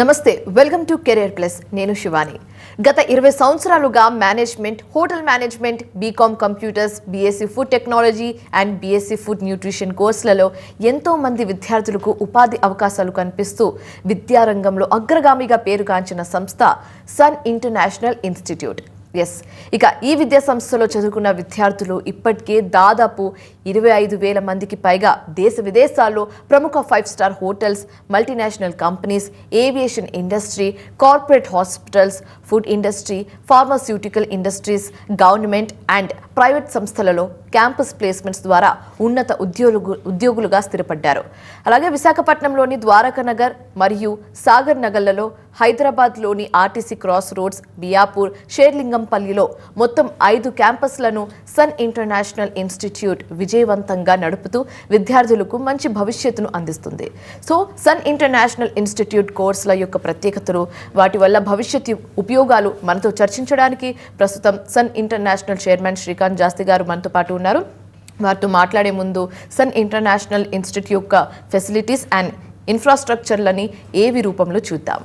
నమస్తే, welcome to career plus. నేను శివాని. గత 20 సంవత్సరాలుగా management, hotel management, BCom computers, BSc food technology and BSc food nutrition కోర్సులలో ఎంతో మంది విద్యార్థులకు ఉపాధి అవకాశాలు కల్పిస్తూ విద్యారంగంలో అగ్రగామిగా పేరుగాంచిన సంస్థ సన్ ఇంటర్నేషనల్ ఇన్స్టిట్యూట్. ఇక ఈ విద్యా సంస్థలో చదువుకున్న విద్యార్థులు ఇప్పటికే దాదాపు 25,000 మందికి పైగా దేశ విదేశాల్లో ప్రముఖ 5 star hotels, multinational companies, aviation industry, corporate hospitals, food industry, pharmaceutical industries, government and private సంస్థలలో క్యాంపస్ ప్లేస్మెంట్స్ ద్వారా ఉన్నత ఉద్యోగులుగా స్థిరపడ్డారు. అలాగే విశాఖపట్నంలోని ద్వారకా నగర్ మరియు సాగర్ నగర్లలో, హైదరాబాద్లోని ఆర్టీసీ క్రాస్ రోడ్స్, బియాపూర్, షేర్లింగంపల్లిలో మొత్తం 5 క్యాంపస్లను సన్ ఇంటర్నేషనల్ ఇన్స్టిట్యూట్ విజయవంతంగా నడుపుతూ విద్యార్థులకు మంచి భవిష్యత్తును అందిస్తుంది. సో సన్ ఇంటర్నేషనల్ ఇన్స్టిట్యూట్ కోర్సుల యొక్క ప్రత్యేకతలు, వాటి వల్ల భవిష్యత్తు ఉపయోగాలు మనతో చర్చించడానికి ప్రస్తుతం సన్ ఇంటర్నేషనల్ చైర్మన్ శ్రీకాంత్ జాస్తి గారు మనతో పాటు ఉన్నారు. వారితో మాట్లాడే ముందు సన్ ఇంటర్నేషనల్ ఇన్స్టిట్యూట్ యొక్క ఫెసిలిటీస్ అండ్ ఇన్ఫ్రాస్ట్రక్చర్లని ఏవి రూపంలో చూద్దాం.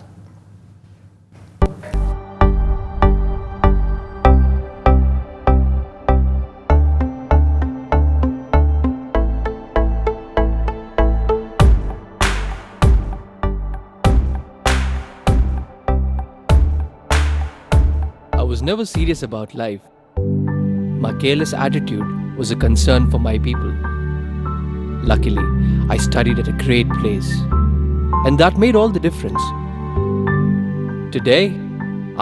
I was never serious about life. My careless attitude was a concern for my people. Luckily, I studied at a great place, and that made all the difference. Today,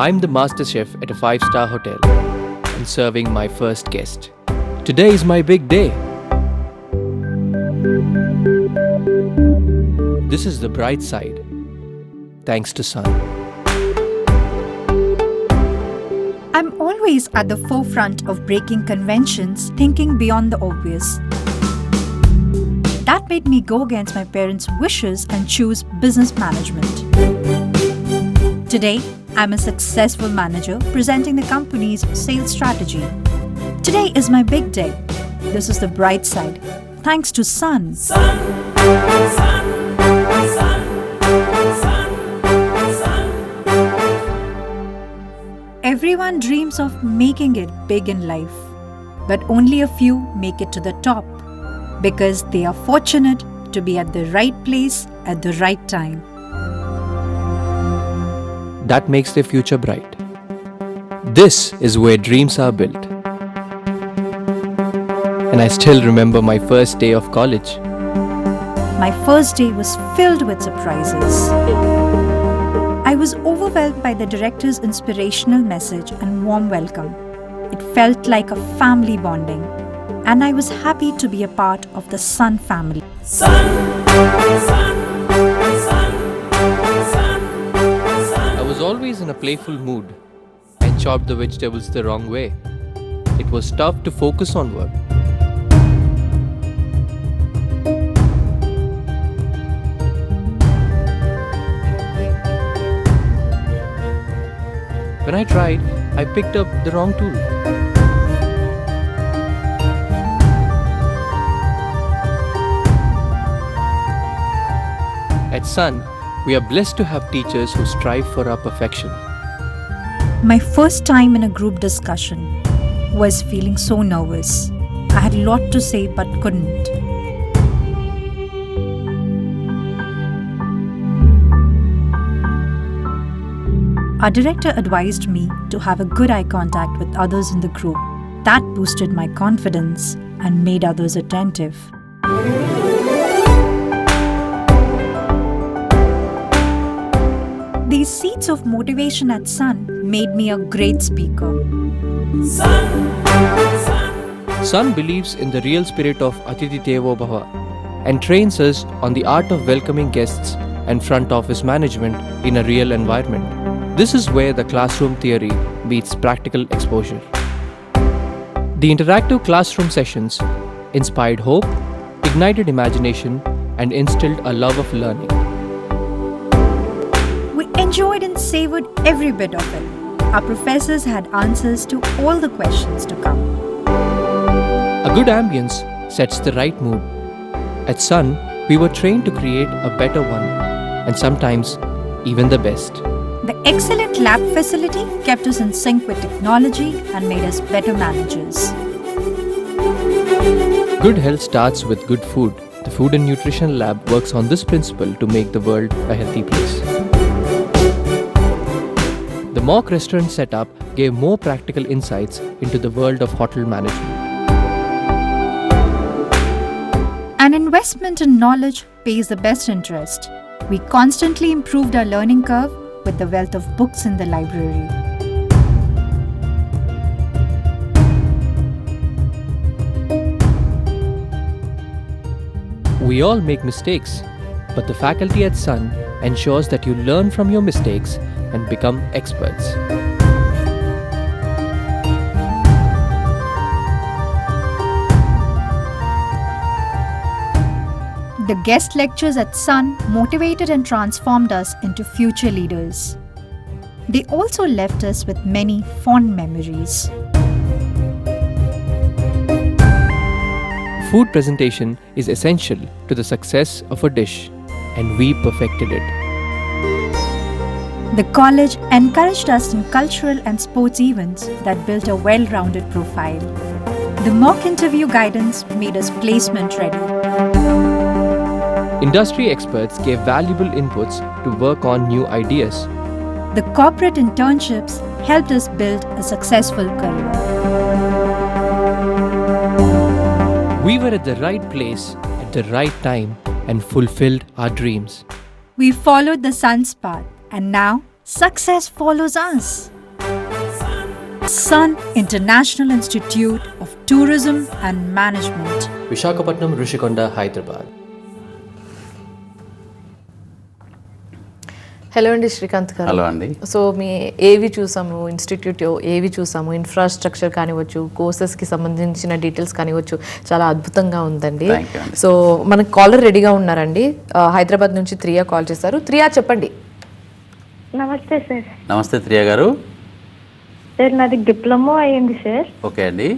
I'm the master chef at a 5-star hotel and serving my first guest. Today is my big day. This is the bright side, thanks to Sun. I'm always at the forefront of breaking conventions, thinking beyond the obvious. That made me go against my parents' wishes and choose business management. Today, I'm a successful manager presenting the company's sales strategy. Today is my big day. This is the bright side, thanks to Sun. Sun, sun, sun, sun, sun. Everyone dreams of making it big in life, but only a few make it to the top because they are fortunate to be at the right place at the right time. That makes their future bright. This is where dreams are built. And I still remember my first day of college. My first day was filled with surprises. I was overwhelmed by the director's inspirational message and warm welcome. It felt like a family bonding, and I was happy to be a part of the Sun family. Sun, sun, sun, sun, sun. I was always in a playful mood. I chopped the vegetables the wrong way. It was tough to focus on work. When I tried, I picked up the wrong tool. At Sun, we are blessed to have teachers who strive for our perfection. My first time in a group discussion was feeling so nervous. I had a lot to say but couldn't. Our director advised me to have a good eye contact with others in the group. That boosted my confidence and made others attentive. These seeds of motivation at Sun made me a great speaker. Sun, sun. Sun believes in the real spirit of Atithi Devo Bhava and trains us on the art of welcoming guests and front office management in a real environment. This is where the classroom theory meets practical exposure. The interactive classroom sessions inspired hope, ignited imagination, and instilled a love of learning. We enjoyed and savored every bit of it. Our professors had answers to all the questions to come. A good ambience sets the right mood. At Sun, we were trained to create a better one, and sometimes even the best. The excellent lab facility kept us in sync with technology and made us better managers. Good health starts with good food. The Food and Nutrition Lab works on this principle to make the world a healthy place. The mock restaurant setup gave more practical insights into the world of hotel management. An investment in knowledge pays the best interest. We constantly improved our learning curve with the wealth of books in the library. We all make mistakes, but the faculty at Sun ensures that you learn from your mistakes and become experts. The guest lectures at Sun motivated and transformed us into future leaders. They also left us with many fond memories. Food presentation is essential to the success of a dish, and we perfected it. The college encouraged us in cultural and sports events that built a well-rounded profile. The mock interview guidance made us placement ready. Industry experts gave valuable inputs to work on new ideas. The corporate internships helped us build a successful career. We were at the right place at the right time and fulfilled our dreams. We followed the sun's path, and now success follows us. Sun International Institute of Tourism and Management. Visakhapatnam, Rishikonda, Hyderabad. Hello అండి శ్రీకాంత్ గారు. Hello అండి. So మీ ఏవి చూసాము, institute ఏవి చూసాము, infrastructure కానివచ్చు, కోర్సెస్కి సంబంధించిన details కానివచ్చు, చాలా అద్భుతంగా ఉందండి. Thank you అండి. సో మనకు కాలర్ రెడీగా ఉన్నారండి. హైదరాబాద్ నుంచి త్రియా కాల్ చేశారు. త్రియా చెప్పండి. నమస్తే సార్. నమస్తే త్రియా గారు. సార్ నాది డిప్లొమా అయ్యింది సార్. ఓకే అండి.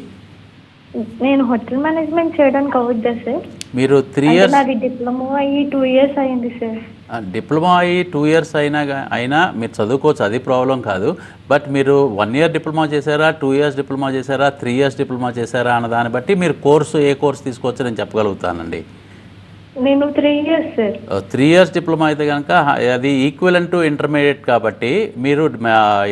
నేను హోటల్ మేనేజ్మెంట్ చేయడానికి అవుద్దా సార్? మీరు 3 అంటే years నాది డిప్లొమా అయ్యి 2 years అయ్యింది సార్. డిప్లొమా అయ్యి 2 years అయినా మీరు చదువుకోవచ్చు, అది ప్రాబ్లం కాదు. బట్ మీరు 1 year డిప్లొమా చేశారా, 2 years డిప్లొమా చేశారా, 3 years డిప్లొమా చేశారా అన్న దాన్ని బట్టి మీరు ఏ కోర్సు తీసుకోవచ్చో నేను చెప్పగలుగుతానండి. నేను 3 years సార్. 3 years డిప్లొమా అయితే కనుక అది ఈక్వలెంట్ టు ఇంటర్మీడియట్ కాబట్టి మీరు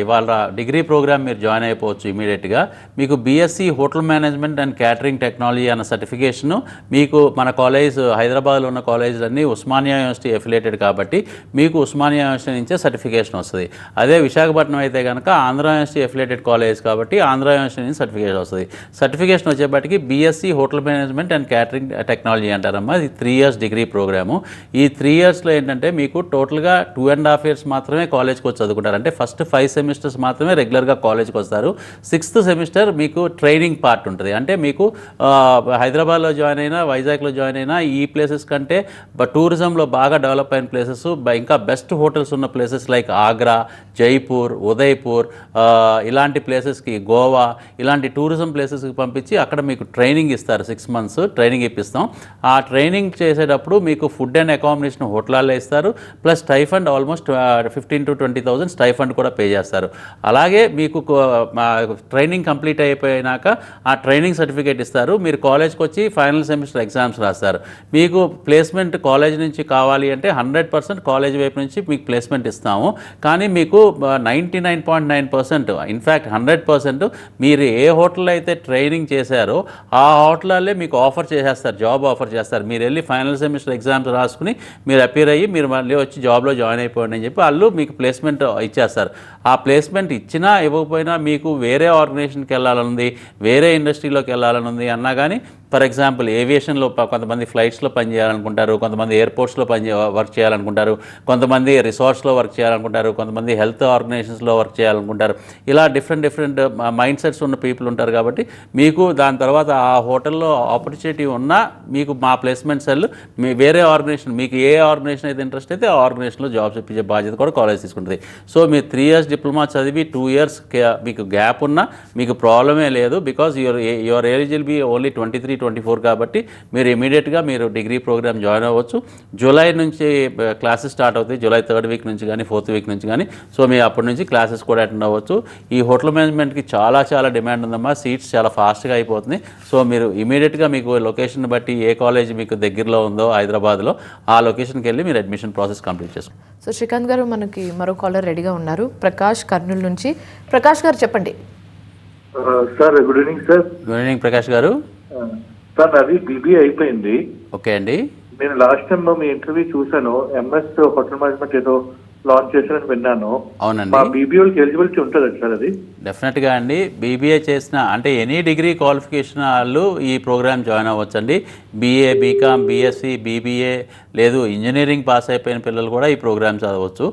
ఇవాళ డిగ్రీ ప్రోగ్రామ్ మీరు జాయిన్ అయిపోవచ్చు ఇమీడియట్గా. మీకు BSc hotel management and catering technology అన్న సర్టిఫికేషను మీకు మన కాలేజ్ హైదరాబాద్లో ఉన్న కాలేజీలన్నీ ఉస్మానియా యూనివర్సిటీ అఫిలియేటెడ్ కాబట్టి మీకు ఉస్మానియా యూనివర్సిటీ నుంచే సర్టిఫికేషన్ వస్తుంది. అదే విశాఖపట్నం అయితే కనుక ఆంధ్ర యూనివర్సిటీ అఫిలియేటెడ్ కాలేజ్ కాబట్టి ఆంధ్ర యూనివర్సిటీ నుంచి సర్టిఫికేషన్ వస్తుంది. సర్టిఫికేషన్ వచ్చేప్పటికి BSc hotel management and catering technology అంటారమ్మా. ఇది 3 years డిగ్రీ ప్రోగ్రాము. ఈ 3 yearsలో ఏంటంటే మీకు టోటల్గా 2.5 years మాత్రమే కాలేజ్కి వచ్చి చదువుకుంటారు. అంటే ఫస్ట్ 5 semesters మాత్రమే రెగ్యులర్గా కాలేజ్కి వస్తారు. 6th semester మీకు ట్రైనింగ్ పార్ట్ ఉంటుంది. అంటే మీకు హైదరాబాద్లో జాయిన్ అయినా, వైజాగ్లో జాయిన్ అయినా ఈ ప్లేసెస్ కంటే టూరిజంలో బాగా డెవలప్ అయిన ప్లేసెస్, ఇంకా బెస్ట్ హోటల్స్ ఉన్న ప్లేసెస్ లైక్ ఆగ్రా, జైపూర్, ఉదయ్పూర్, ఇలాంటి ప్లేసెస్కి, గోవా, ఇలాంటి టూరిజం ప్లేసెస్కి పంపించి అక్కడ మీకు ట్రైనింగ్ ఇస్తారు. 6 months ట్రైనింగ్ ఇప్పిస్తాం. ఆ ట్రైనింగ్ చేసేటప్పుడు మీకు ఫుడ్ అండ్ అకామిడేషన్ హోటల్లో ఇస్తారు. Plus stipend almost 15,000 to 20,000 stipend కూడా పే చేస్తారు. అలాగే మీకు ట్రైనింగ్ కంప్లీట్ అయిపోయినాక ఆ ట్రైనింగ్ సర్టిఫికేట్ ఇస్తారు. మీరు కాలేజ్కి వచ్చి ఫైనల్ సెమిస్టర్ ఎగ్జామ్స్ రాస్తారు. మీకు ప్లేస్మెంట్ కాలేజ్ నుంచి కావాలి అంటే 100% కాలేజ్ వైపు నుంచి మీకు ప్లేస్మెంట్ ఇస్తాము. కానీ మీకు 99.9%, ఇన్ఫ్యాక్ట్ 100% మీరు ఏ హోటల్లో అయితే ట్రైనింగ్ చేశారో ఆ హోటల్లో మీకు ఆఫర్ చేసేస్తారు, జాబ్ ఆఫర్ చేస్తారు. మీరు వెళ్ళి ఫైనల్ సెమిస్టర్ ఎగ్జామ్స్ రాసుకుని మీరు అపీర్ అయ్యి మీరు మళ్ళీ వచ్చి జాబ్లో జాయిన్ అయిపోండి అని చెప్పి వాళ్ళు మీకు ప్లేస్మెంట్ ఇచ్చేస్తారు. ఆ ప్లేస్మెంట్ ఇచ్చినా ఇవ్వకపోయినా మీకు వేరే ఆర్గనైజేషన్కి వెళ్ళాలనుంది, వేరే ఇండస్ట్రీలోకి వెళ్ళాలనుంది అన్నా కానీ, ఫర్ ఎగ్జాంపుల్ ఏవియేషన్లో కొంతమంది ఫ్లైట్స్లో పనిచేయాలనుకుంటారు, కొంతమంది ఎయిర్పోర్ట్స్లో వర్క్ చేయాలనుకుంటారు, కొంతమంది రిసార్ట్స్లో వర్క్ చేయాలనుకుంటారు, కొంతమంది హెల్త్ ఆర్గనైజేషన్స్లో వర్క్ చేయాలనుకుంటారు. ఇలా డిఫరెంట్ మైండ్ సెట్స్ ఉన్న పీపుల్ ఉంటారు. కాబట్టి మీకు దాని తర్వాత ఆ హోటల్లో ఆపర్చునిటీ ఉన్నా మీకు మా ప్లేస్మెంట్ సెల్ మీ వేరే ఆర్గనైజేషన్, మీకు ఏ ఆర్గనైజేషన్ అయితే ఇంట్రెస్ట్ అయితే ఆ ఆర్గనైజేషన్లో జాబ్స్ ఇప్పించే బాధ్యత కూడా కాలేజ్ తీసుకుంటుంది. సో మీరు 3 years డిప్లొమా చదివి 2 years మీకు గ్యాప్ ఉన్నా మీకు ప్రాబ్లమే లేదు. Because your age will be only 23 2024 కాబట్టి మీరు ఇమీడియట్గా మీరు డిగ్రీ ప్రోగ్రామ్ జాయిన్ అవ్వచ్చు. జూలై నుంచి క్లాసెస్ స్టార్ట్ అవుతాయి, జూలై 3rd వీక్ నుంచి కానీ 4th వీక్ నుంచి కానీ. సో మీ అప్పటి నుంచి క్లాసెస్ కూడా అటెండ్ అవ్వచ్చు. ఈ హోటల్ మేనేజ్మెంట్కి చాలా డిమాండ్ ఉందమ్మా, సీట్స్ చాలా ఫాస్ట్గా అయిపోతుంది. సో మీరు ఇమీడియట్గా మీకు లొకేషన్ బట్టి ఏ కాలేజ్ మీకు దగ్గరలో ఉందో హైదరాబాద్లో ఆ లొకేషన్కి వెళ్ళి మీరు అడ్మిషన్ ప్రాసెస్ కంప్లీట్ చేసుకోండి. సో శ్రీకాంత్ గారు, మనకి మరో కాలర్ రెడీగా ఉన్నారు, ప్రకాష్ కర్నూలు నుంచి. ప్రకాష్ గారు చెప్పండి. Sir good evening sir. Good evening Prakash గారు. సార్ నాది బీబీఏ అయిపోయింది. ఓకే అండి. నేను లాస్ట్ టైం మీ ఇంటర్వ్యూ చూసాను, ఎంఎస్ హోటల్ మేనేజ్మెంట్ ఏదో లాంచ్ చేశారని విన్నాను. అవునండి. మా బీబీఏకి ఎలిజిబిలిటీ ఉంటుంది సార్ అది? డెఫినెట్గా అండి. బీబీఏ చేసిన అంటే ఎనీ డిగ్రీ క్వాలిఫికేషన్ వాళ్ళు ఈ ప్రోగ్రామ్ జాయిన్ అవ్వచ్చండి. బీఏ, బీకామ్, బీఎస్సీ, బీబీఏ లేదు ఇంజనీరింగ్ పాస్ అయిపోయిన పిల్లలు కూడా ఈ ప్రోగ్రామ్ చదవచ్చు.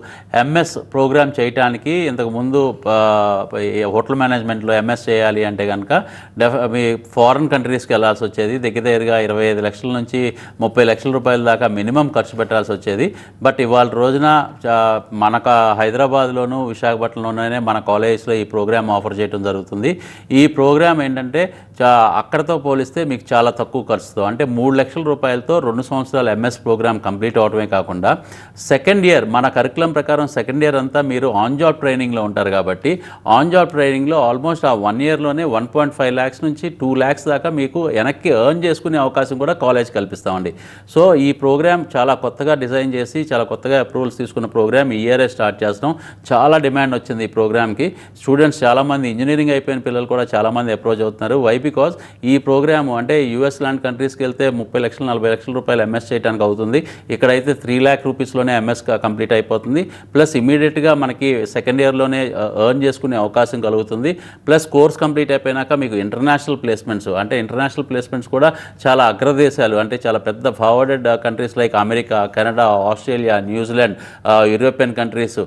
ఎంఎస్ ప్రోగ్రామ్ చేయడానికి ఇంతకుముందు హోటల్ మేనేజ్మెంట్లో ఎంఎస్ చేయాలి అంటే కనుక మీ ఫారిన్ కంట్రీస్కి వెళ్ళాల్సి వచ్చేది. దగ్గరగా 25 లక్షల నుంచి 30 లక్షల రూపాయల దాకా మినిమం ఖర్చు పెట్టాల్సి వచ్చేది. బట్ ఇవాళ రోజున మనకు హైదరాబాద్లోను విశాఖపట్నంలోనే మన కాలేజెస్లో ఈ ప్రోగ్రామ్ ఆఫర్ చేయడం జరుగుతుంది. ఈ ప్రోగ్రామ్ ఏంటంటే అక్కడతో పోలిస్తే మీకు చాలా తక్కువ ఖర్చుతో, అంటే 3 లక్షల రూపాయలతో 2 సంవత్సరాలు ఎంఎస్ ప్రోగ్రామ్ కంప్లీట్ అవడమే కాకుండా సెకండ్ ఇయర్ మన కరికులం ప్రకారం సెకండ్ ఇయర్ అంతా మీరు ఆన్ జాబ్ ట్రైనింగ్లో ఉంటారు కాబట్టి ఆన్ జాబ్ ట్రైనింగ్లో ఆల్మోస్ట్ ఆ 1 ఇయర్లోనే 1.5 lakhs నుంచి 2 lakhs దాకా మీకు వెనక్కి ఎర్న్ చేసుకునే అవకాశం కూడా కాలేజ్ కల్పిస్తామండి. సో ఈ ప్రోగ్రామ్ చాలా కొత్తగా డిజైన్ చేసి చాలా కొత్తగా అప్రూవల్స్ తీసుకున్న ప్రోగ్రామ్ ఈ ఇయరే స్టార్ట్ చేస్తాం. చాలా డిమాండ్ వచ్చింది ఈ ప్రోగ్రామ్కి. స్టూడెంట్స్ చాలామంది ఇంజనీరింగ్ అయిపోయిన పిల్లలు కూడా చాలామంది అప్రోచ్ అవుతున్నారు. వై బికాజ్ ఈ ప్రోగ్రామ్ అంటే యూఎస్ లాంటి కంట్రీస్కి వెళ్తే 30 లక్షలు 40 లక్షల రూపాయలు ఎంఎస్ చేయడానికి అవుతుంది. ఇక్కడైతే 3 lakh రూపీస్లోనే ఎంఎస్ కంప్లీట్ అయిపోతుంది. ప్లస్ ఇమీడియట్గా మనకి సెకండ్ ఇయర్లోనే ఎర్న్ చేసుకునే అవకాశం కలుగుతుంది. ప్లస్ కోర్స్ కంప్లీట్ అయిపోయినాక మీకు ఇంటర్నేషనల్ ప్లేస్మెంట్స్, అంటే ఇంటర్నేషనల్ ప్లేస్మెంట్స్ కూడా చాలా అగ్రదేశాలు, అంటే చాలా పెద్ద forwarded countries like America, Canada, Australia, New Zealand, European countries,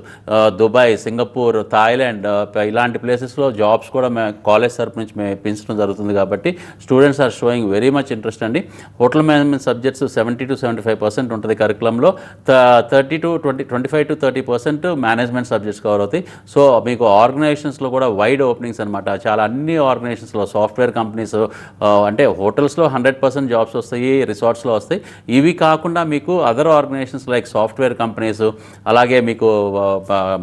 Dubai, Singapore, Thailand ఇలాంటి ప్లేసెస్లో జాబ్స్ కూడా కాలేజ్ తరపు నుంచి మేము పెంచడం జరుగుతుంది. కాబట్టి students are showing very much interest అండి. హోటల్ మేనేజ్మెంట్ సబ్జెక్ట్స్ 70 to 75% ఉంటుంది కరికులంలో. 25 to 30% మేనేజ్మెంట్ సబ్జెక్ట్స్ కవర్ అవుతాయి. సో మీకు ఆర్గనైజేషన్స్లో కూడా వైడ్ ఓపెనింగ్స్ అనమాట. చాలా అన్ని ఆర్గనైజేషన్స్లో సాఫ్ట్వేర్ కంపెనీస్, అంటే హోటల్స్లో 100% జాబ్స్ వస్తాయి, రిసార్ట్స్లో వస్తాయి. ఇవి కాకుండా మీకు other organisations like software companies, అలాగే మీకు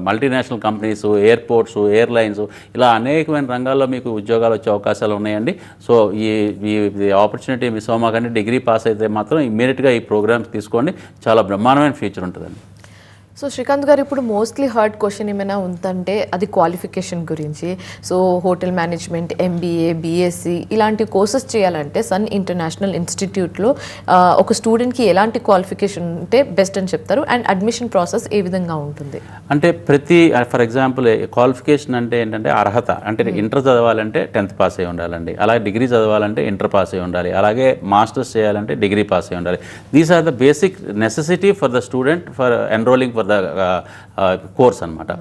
మల్టీనేషనల్ కంపెనీస్, ఎయిర్పోర్ట్స్, ఎయిర్లైన్స్, ఇలా అనేకమైన రంగాల్లో మీకు ఉద్యోగాలు వచ్చే అవకాశాలు ఉన్నాయండి. సో ఈ ఆపర్చునిటీ మిస్ అవ్వమాకండి. డిగ్రీ పాస్ అయితే మాత్రం ఇమ్మీడియట్గా ఈ ప్రోగ్రామ్స్ తీసుకోండి, చాలా బ్రహ్మాండమైన ఫ్యూచర్ ఉంటుందండి. సో శ్రీకాంత్ గారు, ఇప్పుడు మోస్ట్లీ హార్డ్ క్వశ్చన్ ఏమైనా ఉందంటే అది క్వాలిఫికేషన్ గురించి. So hotel management, MBA, BSc ఇలాంటి కోర్సెస్ చేయాలంటే సన్ ఇంటర్నేషనల్ ఇన్స్టిట్యూట్లో ఒక స్టూడెంట్కి ఎలాంటి క్వాలిఫికేషన్ ఉంటే బెస్ట్ అని చెప్తారు, అండ్ అడ్మిషన్ ప్రాసెస్ ఏ విధంగా ఉంటుంది? అంటే ఫర్ ఎగ్జాంపుల్ క్వాలిఫికేషన్ అంటే ఏంటంటే అర్హత, అంటే ఇంటర్ చదవాలంటే 10th పాస్ అయి ఉండాలండి, అలాగే డిగ్రీ చదవాలంటే ఇంటర్ పాస్ అయి ఉండాలి, అలాగే మాస్టర్స్ చేయాలంటే డిగ్రీ పాస్ అయి ఉండాలి. These are the basic necessity for the student for enrolling for the course అనమాట.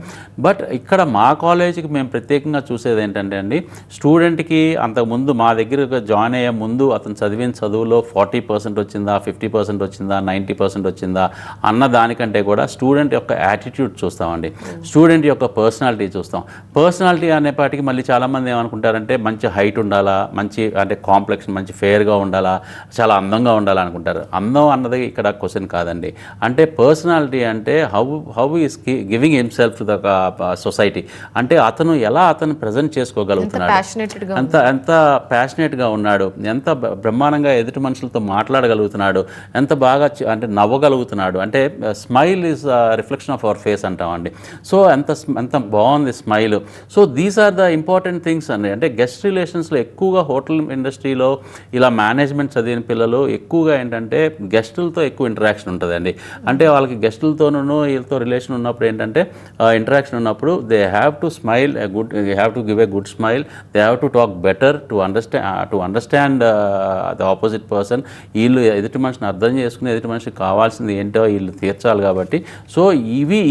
బట్ ఇక్కడ మా కాలేజీకి మేము ప్రత్యేకంగా చూసేది ఏంటంటే అండి, స్టూడెంట్కి అంతకుముందు మా దగ్గర జాయిన్ అయ్యే ముందు అతను చదివిన చదువులో 40% వచ్చిందా, 50% వచ్చిందా, 90% వచ్చిందా అన్న దానికంటే కూడా స్టూడెంట్ యొక్క యాటిట్యూడ్ చూస్తామండి, స్టూడెంట్ యొక్క పర్సనాలిటీ చూస్తాం. పర్సనాలిటీ అనేపాటికి మళ్ళీ చాలామంది ఏమనుకుంటారంటే మంచి హైట్ ఉండాలా, మంచి అంటే కాంప్లెక్షన్ మంచి ఫేర్గా ఉండాలా, చాలా అందంగా ఉండాలా అనుకుంటారు. అందం అన్నది ఇక్కడ క్వశ్చన్ కాదండి. అంటే పర్సనాలిటీ అంటే how is giving himself to the society, అంటే అతను ఎలా అతను ప్రజెంట్ చేసుకోగలుగుతున్నాడు, ఎంత ప్యాషనేట్గా ఉన్నాడు, ఎంత బ్రహ్మాండంగా ఎదుటి మనుషులతో మాట్లాడగలుగుతున్నాడు, ఎంత బాగా అంటే నవ్వగలుగుతున్నాడు, అంటే smile is reflection of our face అంటామండి. సో ఎంత బాగుంది smile. So these are the important things అండి. అంటే గెస్ట్ రిలేషన్స్లో ఎక్కువగా హోటల్ ఇండస్ట్రీలో ఇలా మేనేజ్మెంట్ చదివిన పిల్లలు ఎక్కువగా ఏంటంటే గెస్టులతో ఎక్కువ ఇంటరాక్షన్ ఉంటుందండి. అంటే వాళ్ళకి గెస్టులతోనూ వీళ్ళతో రిలేషన్ ఉన్నప్పుడు ఏంటంటే ఇంటరాక్షన్ ఉన్నప్పుడు they have to smile they have to give a good smile, they have to talk better to understand the opposite person. వీళ్ళు ఎదుటి మనిషిని అర్థం చేసుకుని ఎదుటి మనిషికి కావాల్సింది ఏంటో వీళ్ళు తీర్చాలి. కాబట్టి సో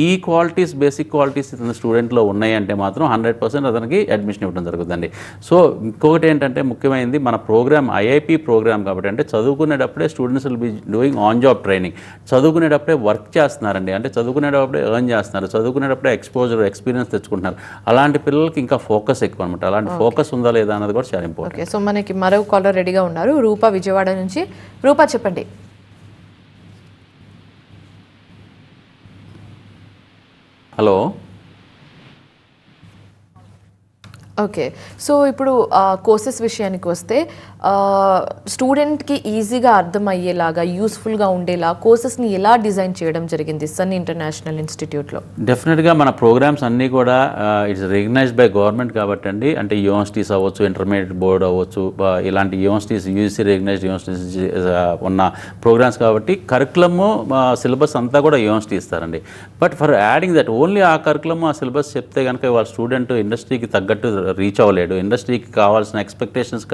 ఈ క్వాలిటీస్, బేసిక్ క్వాలిటీస్ ఇతని స్టూడెంట్లో ఉన్నాయంటే మాత్రం 100% అతనికి అడ్మిషన్ ఇవ్వడం జరుగుతుందండి. సో ఇంకొకటి ఏంటంటే ముఖ్యమైనది మన ప్రోగ్రామ్ ఐఐపి ప్రోగ్రామ్ కాబట్టి, అంటే చదువుకునేటప్పుడే students will be doing on job training, చదువుకునేటప్పుడే వర్క్ చేస్తున్నారండి. అంటే చదువుకునేటప్పుడే ఎర్న్ చేస్తున్నారు, చదువుకునేటప్పుడే ఎక్స్పీరియన్స్ తెచ్చుకుంటున్నారు. అలాంటి పిల్లలకి ఇంకా ఫోకస్ ఎక్కువ అనమాట. అలాంటి ఫోకస్ ఉందా లేదా అన్నది కూడా చాలా ఇంపార్టెంట్. ఓకే, సో మనకి మరో కాలర్ రెడీగా ఉన్నారు, రూపా విజయవాడ నుంచి. రూపా చెప్పండి. హలో. ఓకే, సో ఇప్పుడు కోర్సెస్ విషయానికి వస్తే స్టూడెంట్కి ఈజీగా అర్థమయ్యేలాగా యూస్ఫుల్గా ఉండేలా కోర్సెస్ని ఎలా డిజైన్ చేయడం జరిగింది సన్ ఇంటర్నేషనల్ ఇన్స్టిట్యూట్లో? డెఫినెట్గా మన ప్రోగ్రామ్స్ అన్నీ కూడా ఇట్స్ రికగ్నైజ్డ్ బై గవర్నమెంట్ కాబట్టి అండి. అంటే యూనివర్సిటీస్ అవ్వచ్చు, ఇంటర్మీడియట్ బోర్డ్ అవ్వచ్చు, ఇలాంటి యూనివర్సిటీస్ యూజీసీ రికగ్నైజ్డ్ యూనివర్సిటీస్ ఉన్న ప్రోగ్రామ్స్ కాబట్టి కరికులము సిలబస్ అంతా కూడా యూనివర్సిటీ ఇస్తారండి. But for adding that only ఆ కరికులము ఆ సిలబస్ చెప్తే కనుక వాళ్ళ స్టూడెంట్ ఇండస్ట్రీకి తగ్గట్టు రీచ్ అవ్వలేడు, ఇండస్ట్రీకి కావాల్సిన ఎక్స్పెక్టేషన్స్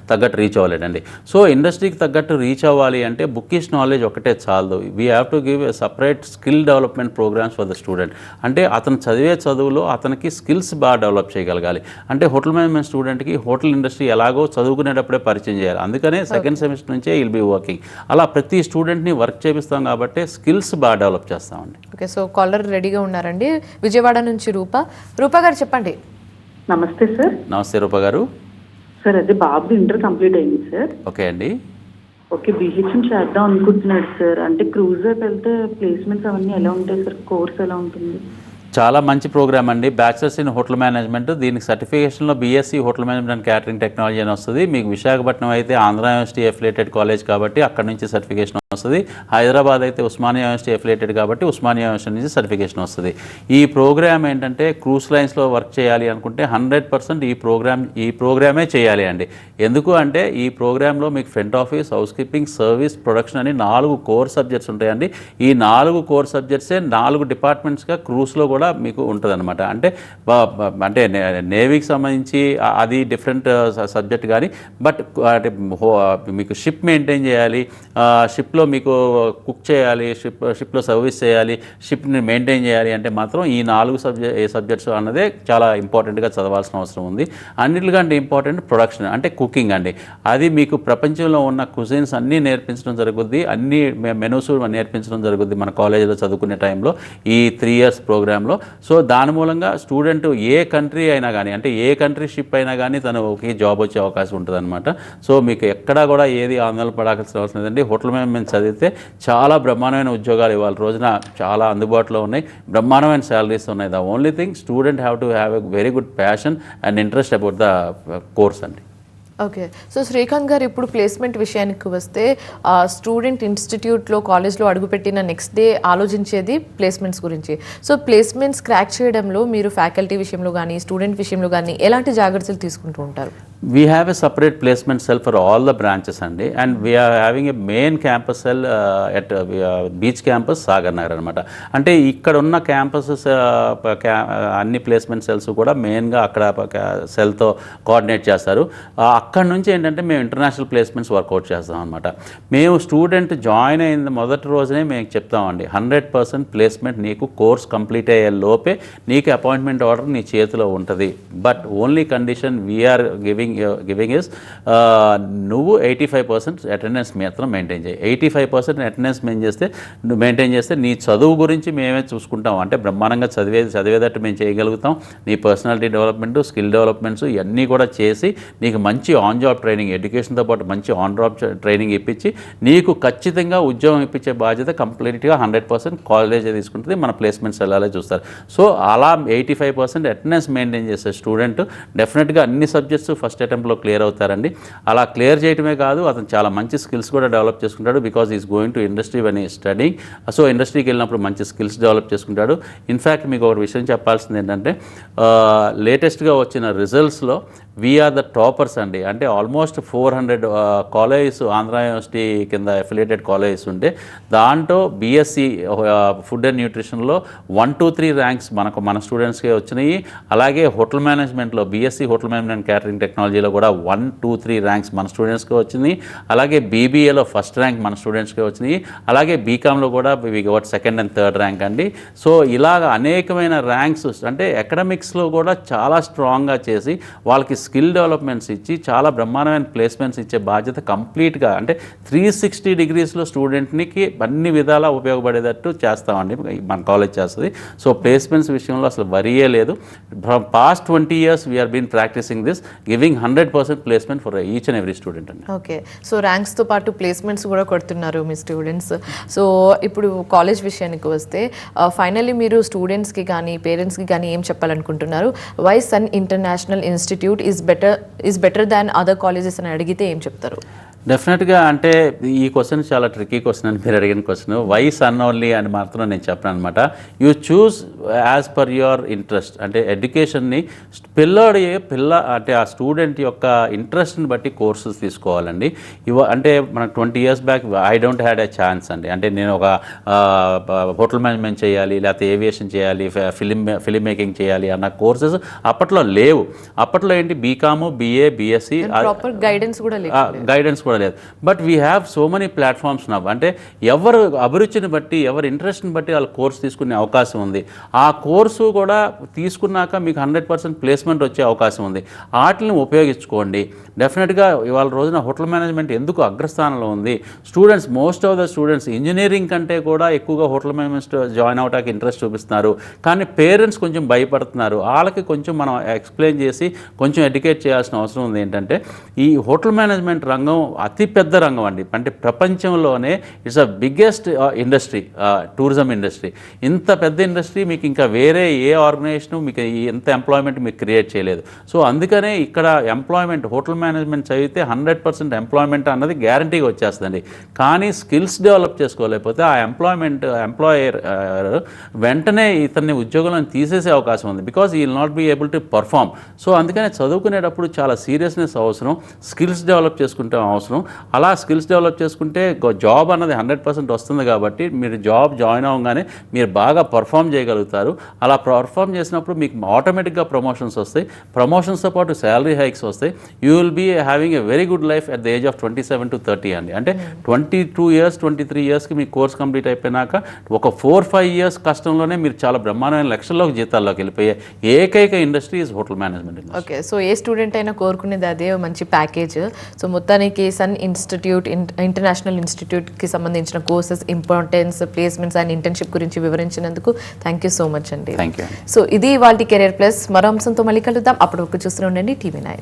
తగ్గట్టు రీచ్ అవ్వలేడండి. సో ఇండస్ట్రీకి తగ్గట్టు రీచ్ అవ్వాలి అంటే బుక్కిష్ నాలెడ్జ్ ఒకటే చాలదు. We have to give a separate skill development programmes for the student. అంటే అతను చదివే చదువులో అతనికి స్కిల్స్ బాగా డెవలప్ చేయగలగాలి. అంటే హోటల్ మేనేజ్మెంట్ స్టూడెంట్కి హోటల్ ఇండస్ట్రీ ఎలాగో చదువుకునేటప్పుడే పరిచయం చేయాలి. అందుకనే సెకండ్ సెమిస్టర్ నుంచే విల్ బీ వర్కింగ్. అలా ప్రతి స్టూడెంట్ని వర్క్ చేపిస్తాం కాబట్టి స్కిల్స్ బాగా డెవలప్ చేస్తామండి. ఓకే, సో కాలర్ రెడీగా ఉన్నారండి, విజయవాడ నుంచి రూపా. రూపా గారు చెప్పండి. నమస్తే సార్. నమస్తే రూప గారు. సార్ అదే బాబు ఇంటర్ కంప్లీట్ అయింది సార్. ఓకే అండి. ఓకే, బీహెచ్ఎం చేద్దాం అనుకుంటున్నాడు సార్. అంటే క్రూజర్ వెళ్తే ప్లేస్మెంట్స్ అవన్నీ ఎలా ఉంటాయి సార్? కోర్స్ ఎలా ఉంటుంది? చాలా మంచి ప్రోగ్రామ్ అండి, బ్యాచిలర్స్ ఇన్ హోటల్ మేనేజ్మెంట్. దీనికి సర్టిఫికేషన్లో BSc hotel management and catering technology అని వస్తుంది. మీకు విశాఖపట్నం అయితే ఆంధ్ర యూనివర్సిటీ అఫిలియేటెడ్ కాలేజ్ కాబట్టి అక్కడ నుంచి సర్టిఫికేషన్ వస్తుంది. హైదరాబాద్ అయితే ఉస్మానియా యూనివర్సిటీ అఫిలియేటెడ్ కాబట్టి ఉస్మానియా యూనివర్సిటీ నుంచి సర్టిఫికేషన్ వస్తుంది. ఈ ప్రోగ్రామ్ ఏంటంటే క్రూజ్ లైన్స్లో వర్క్ చేయాలి అనుకుంటే 100% ఈ ప్రోగ్రామే చేయాలి అండి. ఎందుకు అంటే ఈ ప్రోగ్రాంలో మీకు front office, house keeping, service, production అని 4 కోర్ సబ్జెక్ట్స్ ఉంటాయండి. ఈ 4 కోర్ సబ్జెక్ట్సే 4 డిపార్ట్మెంట్స్గా క్రూజ్లో కూడా మీకు ఉంటుందన్నమాట. అంటే నేవీకి సంబంధించి అది డిఫరెంట్ సబ్జెక్ట్ కానీ, బట్ అంటే మీకు షిప్ మెయింటైన్ చేయాలి, షిప్లో మీకు కుక్ చేయాలి, షిప్లో సర్వీస్ చేయాలి, షిప్ని మెయింటైన్ చేయాలి అంటే మాత్రం ఈ 4 సబ్జెక్ట్స్ అన్నదే చాలా ఇంపార్టెంట్గా చదవాల్సిన అవసరం ఉంది. అన్నిటికంటే ఇంపార్టెంట్ ప్రొడక్షన్ అంటే కుకింగ్ అండి. అది మీకు ప్రపంచంలో ఉన్న కుజిన్స్ అన్నీ నేర్పించడం జరుగుద్ది, అన్ని మెనూస్ నేర్పించడం జరుగుద్ది మన కాలేజీలో చదువుకునే టైంలో ఈ 3 years ప్రోగ్రాంలో. సో దాని మూలంగా స్టూడెంట్ ఏ కంట్రీ అయినా కానీ, అంటే ఏ కంట్రీ షిప్ అయినా కానీ తను ఒకే జాబ్ వచ్చే అవకాశం ఉంటుంది అనమాట. సో మీకు ఎక్కడా కూడా ఏది ఆందోళన పడాల్సిన అవసరం లేదండి. హోటల్ మేనేజ్మెంట్ చదివితే చాలా బ్రహ్మాండమైన ఉద్యోగాలు ఇవాళ రోజున చాలా అందుబాటులో ఉన్నాయి, బ్రహ్మాండమైన శాలరీస్ ఉన్నాయి. The only thing student have to have a very good passion and interest about the course అండి. ఓకే, సో శ్రీకాంత్ గారు ఇప్పుడు ప్లేస్మెంట్ విషయానికి వస్తే స్టూడెంట్ ఇన్స్టిట్యూట్లో కాలేజ్లో అడుగుపెట్టిన నెక్స్ట్ డే ఆలోచించేది ప్లేస్మెంట్స్ గురించి. సో ప్లేస్మెంట్స్ క్రాక్ చేయడంలో మీరు ఫ్యాకల్టీ విషయంలో కానీ స్టూడెంట్ విషయంలో కానీ ఎలాంటి జాగ్రత్తలు తీసుకుంటూ ఉంటారు? We have a separate placement cell for all the branches అండి, and we are having a main campus cell at beach campus Sagar Nagar అనమాట. అంటే ఇక్కడ ఉన్న క్యాంపసెస్ అన్ని ప్లేస్మెంట్ సెల్స్ కూడా మెయిన్గా అక్కడ సెల్తో కోఆర్డినేట్ చేస్తారు. అక్కడ నుంచి ఏంటంటే మేము ఇంటర్నేషనల్ ప్లేస్మెంట్స్ వర్కౌట్ చేస్తాం అనమాట. మేము స్టూడెంట్ జాయిన్ అయిన మొదటి రోజునే మేము చెప్తామండి 100% ప్లేస్మెంట్ నీకు కోర్స్ కంప్లీట్ అయ్యే లోపే నీకు అపాయింట్మెంట్ ఆర్డర్ నీ చేతిలో ఉంటుంది. But only condition we are giving is నువ్వు 85% అటెండెన్స్ మాత్రం మెయింటైన్ చేయి. 85% అటెండెన్స్ మెయింటైన్ చేస్తే నీ చదువు గురించి మేమే చూసుకుంటాం. అంటే బ్రహ్మాండంగా చదివేటట్టు మేము చేయగలుగుతాం. నీ పర్సనాలిటీ డెవలప్మెంట్, స్కిల్ డెవలప్మెంట్స్ ఇవన్నీ కూడా చేసి నీకు మంచి ఆన్ జాబ్ ట్రైనింగ్, ఎడ్యుకేషన్తో పాటు మంచి ఆన్ జాబ్ ట్రైనింగ్ ఇప్పించి నీకు ఖచ్చితంగా ఉద్యోగం ఇప్పించే బాధ్యత కంప్లీట్గా 100% కాలేజే తీసుకుంటుంది. మన ప్లేస్మెంట్స్ వెళ్ళాలే చూస్తారు. సో అలా 85% అటెండెన్స్ మెయింటైన్ చేసే స్టూడెంట్ డెఫినెట్గా అన్ని సబ్జెక్ట్స్ ఫస్ట్ అటెంప్ట్లో క్లియర్ అవుతారండి. అలా క్లియర్ చేయడమే కాదు, అతను చాలా మంచి స్కిల్స్ కూడా డెవలప్ చేసుకుంటాడు. Because is going to industry when ఈ స్టడీయింగ్. సో ఇండస్ట్రీకి వెళ్ళినప్పుడు మంచి స్కిల్స్ డెవలప్ చేసుకుంటాడు. ఇన్ఫ్యాక్ట్ మీకు ఒక విషయం చెప్పాల్సింది ఏంటంటే లేటెస్ట్గా వచ్చిన రిజల్ట్స్లో వీఆర్ ద టాపర్స్ అండి. అంటే ఆల్మోస్ట్ 400 కాలేజెస్ ఆంధ్ర యూనివర్సిటీ కింద అఫిలియేటెడ్ కాలేజెస్ ఉంటే దాంట్లో బీఎస్సీ ఫుడ్ అండ్ న్యూట్రిషన్లో 1, 2, 3 ర్యాంక్స్ మన స్టూడెంట్స్కే వచ్చినాయి. అలాగే హోటల్ మేనేజ్మెంట్లో BSc hotel management and catering టెక్నాలజీలో కూడా 1, 2, 3 ర్యాంక్స్ మన స్టూడెంట్స్కే వచ్చింది. అలాగే బీబీఏలో ఫస్ట్ ర్యాంక్ మన స్టూడెంట్స్కే వచ్చినాయి. అలాగే బీకామ్లో కూడా we got 2nd and 3rd rank అండి. సో ఇలాగ అనేకమైన ర్యాంక్స్ అంటే అకాడమిక్స్లో కూడా చాలా స్ట్రాంగ్గా చేసి వాళ్ళకి స్కిల్ డెవలప్మెంట్స్ ఇచ్చి చాలా బ్రహ్మాండమైన ప్లేస్మెంట్స్ ఇచ్చే బాధ్యత కంప్లీట్గా అంటే 360 డిగ్రీస్లో స్టూడెంట్కి అన్ని విధాలా ఉపయోగపడేటట్టు చేస్తామండి మన కాలేజ్ చేస్తుంది. సో ప్లేస్మెంట్స్ విషయంలో అసలు వరియే లేదు. From past 20 years we are been practicing this, giving 100% placement for each and every student అండి. ఓకే, సో ర్యాంక్స్తో పాటు ప్లేస్మెంట్స్ కూడా కొడుతున్నారు మీ స్టూడెంట్స్. సో ఇప్పుడు కాలేజ్ విషయానికి వస్తే ఫైనల్లీ మీరు స్టూడెంట్స్కి కానీ పేరెంట్స్కి కానీ ఏం చెప్పాలనుకుంటున్నారు? Why Sun international institute is better than other colleges అని అడిగితే ఏం చెప్తారు? డెఫినెట్గా అంటే ఈ క్వశ్చన్ చాలా ట్రిక్కీ క్వశ్చన్ అని మీరు అడిగిన క్వశ్చన్. వై సన్ ఓన్లీ అని మాత్రం నేను చెప్పను అనమాట. You choose as per your interest. అంటే ఎడ్యుకేషన్ని పిల్ల అంటే ఆ స్టూడెంట్ యొక్క ఇంట్రెస్ట్ని బట్టి కోర్సెస్ తీసుకోవాలండి. అంటే మనకు 20 years back I don't had a chance అండి. అంటే నేను ఒక హోటల్ మేనేజ్మెంట్ చేయాలి, లేకపోతే ఏవియేషన్ చేయాలి, ఫిలిం మేకింగ్ చేయాలి అన్న కోర్సెస్ అప్పట్లో లేవు. అప్పట్లో ఏంటి బీకాము, BA, BSc గైడెన్స్ కూడా లేదు. But we have so many platforms now. అంటే ఎవరు అభిరుచిని బట్టి, ఎవరి ఇంట్రెస్ట్ని బట్టి వాళ్ళ కోర్స్ తీసుకునే అవకాశం ఉంది. ఆ కోర్సు కూడా తీసుకున్నాక మీకు 100% ప్లేస్మెంట్ వచ్చే అవకాశం ఉంది. వాటిని ఉపయోగించుకోండి. డెఫినెట్గా ఇవాళ రోజున హోటల్ మేనేజ్మెంట్ ఎందుకు అగ్రస్థానంలో ఉంది? Students, most of the students engineering కంటే కూడా ఎక్కువగా హోటల్ మేనేజ్మెంట్ జాయిన్ అవడానికి ఇంట్రెస్ట్ చూపిస్తున్నారు. కానీ పేరెంట్స్ కొంచెం భయపడుతున్నారు. వాళ్ళకి కొంచెం మనం ఎక్స్ప్లెయిన్ చేసి కొంచెం ఎడ్యుకేట్ చేయాల్సిన అవసరం ఉంది. ఏంటంటే ఈ హోటల్ మేనేజ్మెంట్ రంగం అతి పెద్ద రంగం అండి. అంటే ప్రపంచంలోనే it's a biggest industry, tourism industry. ఇంత పెద్ద ఇండస్ట్రీ మీకు ఇంకా వేరే ఏ ఆర్గనైజేషను మీకు ఎంత ఎంప్లాయ్మెంట్ మీకు క్రియేట్ చేయలేదు. సో అందుకనే ఇక్కడ ఎంప్లాయ్మెంట్, హోటల్ మేనేజ్మెంట్ చదివితే 100% ఎంప్లాయ్మెంట్ అన్నది గ్యారంటీగా వచ్చేస్తుందండి. కానీ స్కిల్స్ డెవలప్ చేసుకోలేకపోతే ఆ ఎంప్లాయర్ వెంటనే ఇతన్ని ఉద్యోగంలో తీసేసే అవకాశం ఉంది. Because he will not be able to perform. So అందుకనే చదువుకునేటప్పుడు చాలా సీరియస్నెస్ అవసరం, స్కిల్స్ డెవలప్ చేసుకుంటే అవసరం. అలా స్కిల్స్ డెవలప్ చేసుకుంటే జాబ్ అన్నది 100% వస్తుంది. కాబట్టి మీరు జాబ్ జాయిన్ అవ్వగానే మీరు బాగా పర్ఫామ్ చేయగలుగుతారు. అలా పర్ఫామ్ చేసినప్పుడు మీకు ఆటోమేటిక్గా ప్రమోషన్స్ వస్తాయి. ప్రమోషన్స్తో పాటు శాలరీ హైక్స్ వస్తాయి. You will be having a very good life at the age of 27 to 30 అండి. అంటే 22 years 23 yearsకి మీ కోర్స్ కంప్లీట్ అయిపోయినాక ఒక 4-5 years కష్టంలోనే మీరు చాలా బ్రహ్మాండమైన లక్షల్లోకి జీతాల్లోకి వెళ్ళిపోయే ఏకైక industry is hotel management. Okay, so A student అయినా కోరుకునేది అదే మంచి ప్యాకేజ్. సో మొత్తానికి సన్ ఇన్స్టిట్యూట్ ఇంటర్నేషనల్ ఇన్స్టిట్యూట్కి సంబంధించిన courses, importance, placements and internship గురించి వివరించినందుకు థ్యాంక్ యూ సో మచ్ అండి. Thank you. సో ఇది వాళ్ళ కెరియర్ ప్లస్. మరో అంశంతో మళ్ళీ కలుద్దాం. అప్పటి వరకు చూస్తూ ఉండండి TV9.